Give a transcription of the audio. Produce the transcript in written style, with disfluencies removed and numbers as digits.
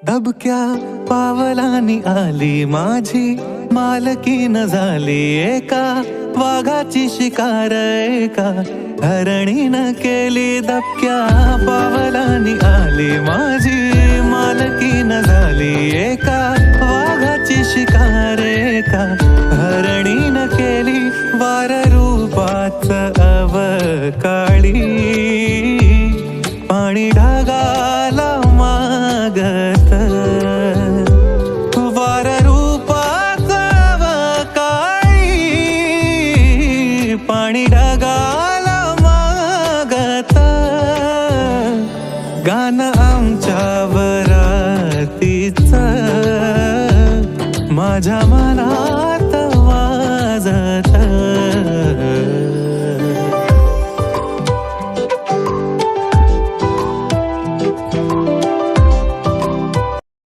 दबक्या पावलांनी आली माझी मालकीन झाली एका वाघाची शिकार एका हरणीनं केली. दबक्या पावलांनी आली माझी मालकीन झाली एका वाघाची शिकार एका हरणीनं केली. वार रूपाच अवकाळी पाणी ढगाला मागत. वार रूपाच अवकाळी पाणी ढगाला मागत. गाणं आमच्या वरातीच माझ्या